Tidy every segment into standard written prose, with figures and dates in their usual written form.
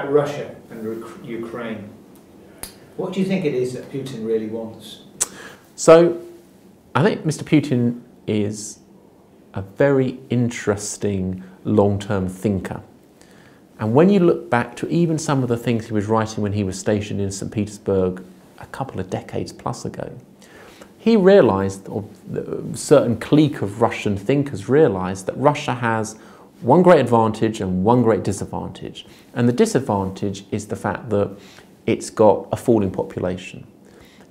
about Russia and Ukraine. What do you think it is that Putin really wants? So, I think Mr. Putin is a very interesting long-term thinker. And when you look back to even some of the things he was writing when he was stationed in St. Petersburg a couple of decades plus ago, he realised, or a certain clique of Russian thinkers realised, that Russia has one great advantage and one great disadvantage. And the disadvantage is the fact that it's got a falling population.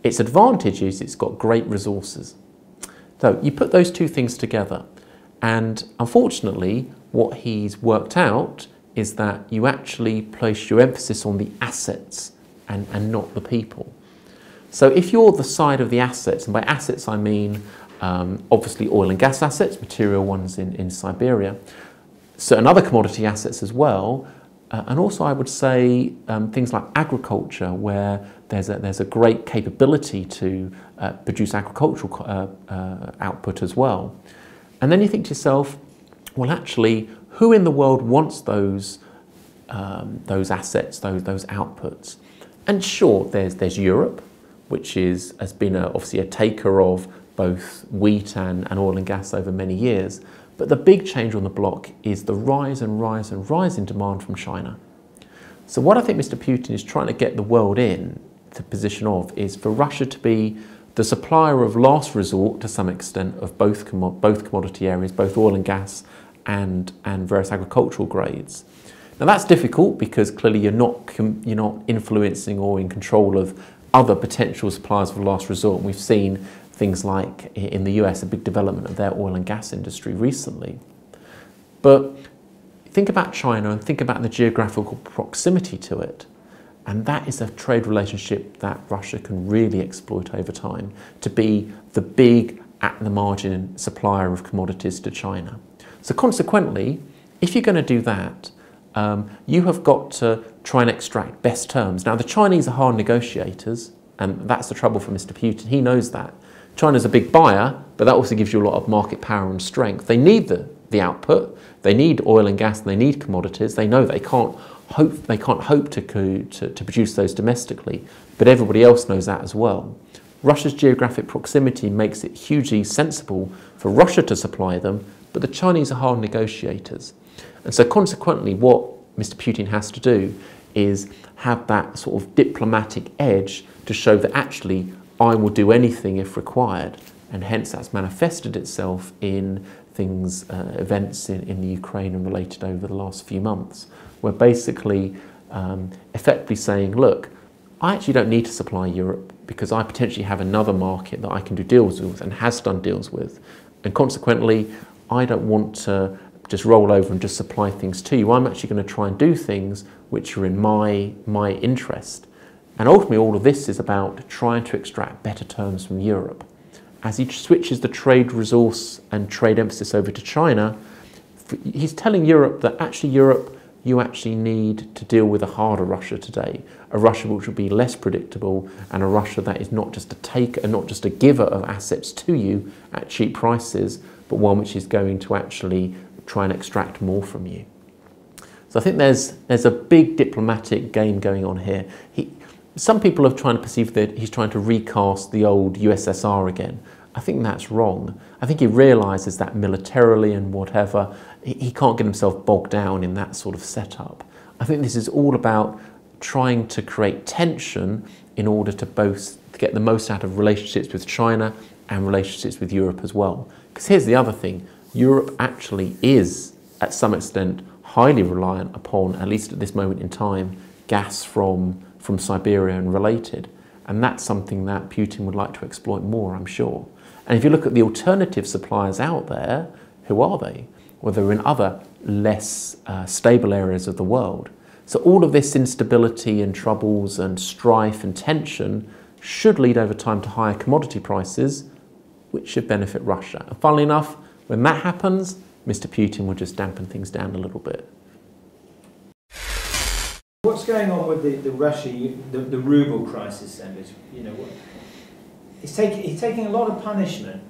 Its advantage is it's got great resources. So you put those two things together, and unfortunately what he's worked out is that you actually place your emphasis on the assets and not the people. So if you're the side of the assets, and by assets I mean obviously oil and gas assets, material ones in Siberia, certain other commodity assets as well, and also I would say things like agriculture, where there's a great capability to produce agricultural output as well. And then you think to yourself, well, actually, who in the world wants those assets, those outputs? And sure, there's Europe, which has been obviously a taker of both wheat and oil and gas over many years. But the big change on the block is the rise and rise and rise in demand from China. So what I think Mr. Putin is trying to get the world in the position of is for Russia to be the supplier of last resort to some extent of both commodity areas, both oil and gas and various agricultural grades. Now that's difficult because clearly you're not influencing or in control of other potential suppliers of last resort. We've seen things like in the US, a big development of their oil and gas industry recently. But think about China and think about the geographical proximity to it. And that is a trade relationship that Russia can really exploit over time to be the big, at the margin supplier of commodities to China. So consequently, if you're going to do that, you have got to try and extract best terms. Now, the Chinese are hard negotiators, and that's the trouble for Mr. Putin. He knows that. China's a big buyer, but that also gives you a lot of market power and strength. They need the output. They need oil and gas, and they need commodities. They know they can't hope to produce those domestically, but everybody else knows that as well. Russia's geographic proximity makes it hugely sensible for Russia to supply them, but the Chinese are hard negotiators. And so consequently, what Mr. Putin has to do is have that sort of diplomatic edge to show that actually I will do anything if required, and hence that's manifested itself in events in the Ukraine and related over the last few months, where basically effectively saying, look, I actually don't need to supply Europe because I potentially have another market that I can do deals with and has done deals with, and consequently I don't want to just roll over and just supply things to you. I'm actually going to try and do things which are in my interest. And ultimately all of this is about trying to extract better terms from Europe. As he switches the trade resource and trade emphasis over to China, he's telling Europe that actually Europe, you actually need to deal with a harder Russia today, a Russia which will be less predictable, and a Russia that is not just a taker and not just a giver of assets to you at cheap prices, but one which is going to actually try and extract more from you. So I think there's a big diplomatic game going on here. Some people are trying to perceive that he's trying to recast the old USSR again. I think that's wrong. I think he realises that militarily and whatever, he can't get himself bogged down in that sort of setup. I think this is all about trying to create tension in order to get the most out of relationships with China and relationships with Europe as well. Because here's the other thing, Europe actually is, at some extent, highly reliant upon, at least at this moment in time, gas from Siberia and related. And that's something that Putin would like to exploit more, I'm sure. And if you look at the alternative suppliers out there, who are they? Well, they're in other less stable areas of the world. So all of this instability and troubles and strife and tension should lead over time to higher commodity prices, which should benefit Russia. And funnily enough, when that happens, Mr. Putin will just dampen things down a little bit. What's going on with the ruble crisis then? He's taking a lot of punishment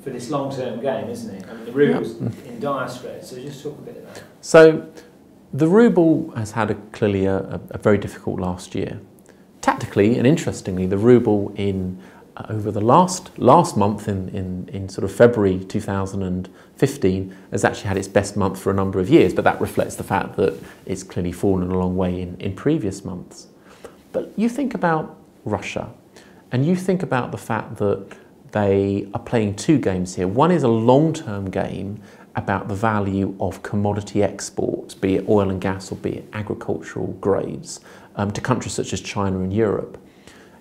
for this long-term game, isn't he? I mean, the ruble's in dire straits, so just talk a bit about it. So The ruble has had clearly a very difficult last year. Tactically and interestingly, the ruble over the last month in sort of February 2015 has actually had its best month for a number of years, but that reflects the fact that it's clearly fallen a long way in previous months. But you think about Russia, and you think about the fact that they are playing two games here. One is a long-term game about the value of commodity exports, be it oil and gas or be it agricultural grades, to countries such as China and Europe.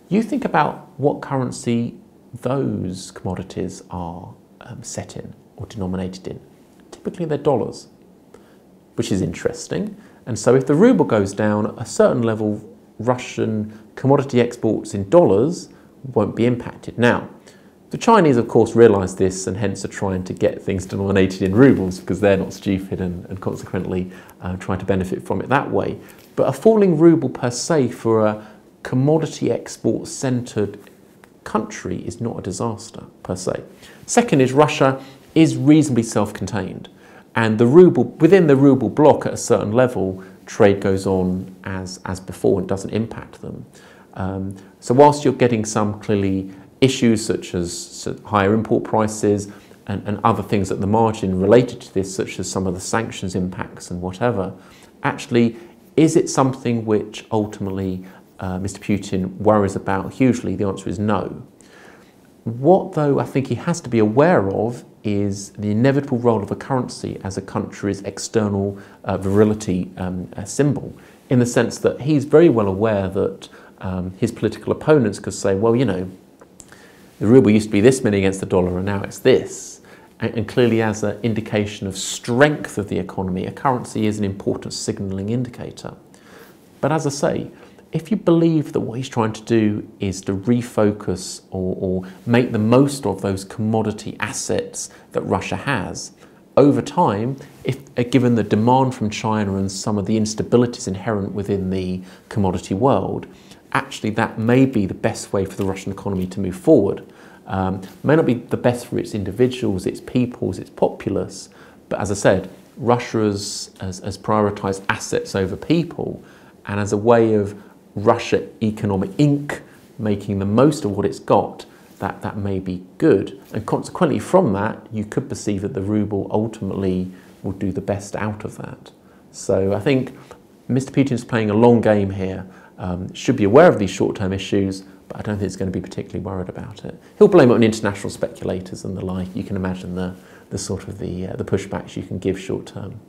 You think about what currency those commodities are set in or denominated in. Typically they're dollars, which is interesting. And so if the ruble goes down at a certain level, Russian commodity exports in dollars won't be impacted. Now, the Chinese, of course, realise this and hence are trying to get things denominated in rubles because they're not stupid and consequently trying to benefit from it that way. But a falling ruble per se for a commodity export-centred country is not a disaster per se. Second is Russia is reasonably self-contained, and the ruble, within the ruble bloc at a certain level, trade goes on as before and doesn't impact them. So whilst you're getting some clearly issues such as higher import prices and other things at the margin related to this, such as some of the sanctions impacts and whatever, actually, is it something which ultimately Mr. Putin worries about hugely? The answer is no. What, though, I think he has to be aware of is the inevitable role of a currency as a country's external virility symbol, in the sense that he's very well aware that his political opponents could say, well, you know, the ruble used to be this many against the dollar and now it's this. And clearly as an indication of strength of the economy, a currency is an important signalling indicator. But as I say, if you believe that what he's trying to do is to refocus or make the most of those commodity assets that Russia has, over time, given the demand from China and some of the instabilities inherent within the commodity world, actually that may be the best way for the Russian economy to move forward. May not be the best for its individuals, its peoples, its populace, but as I said, Russia has prioritised assets over people, and as a way of Russia Economic Inc. making the most of what it's got, that may be good. And consequently from that, you could perceive that the ruble ultimately will do the best out of that. So I think Mr. Putin's playing a long game here. Should be aware of these short-term issues, but I don't think he's going to be particularly worried about it. He'll blame it on international speculators and the like. You can imagine the pushbacks you can give short-term.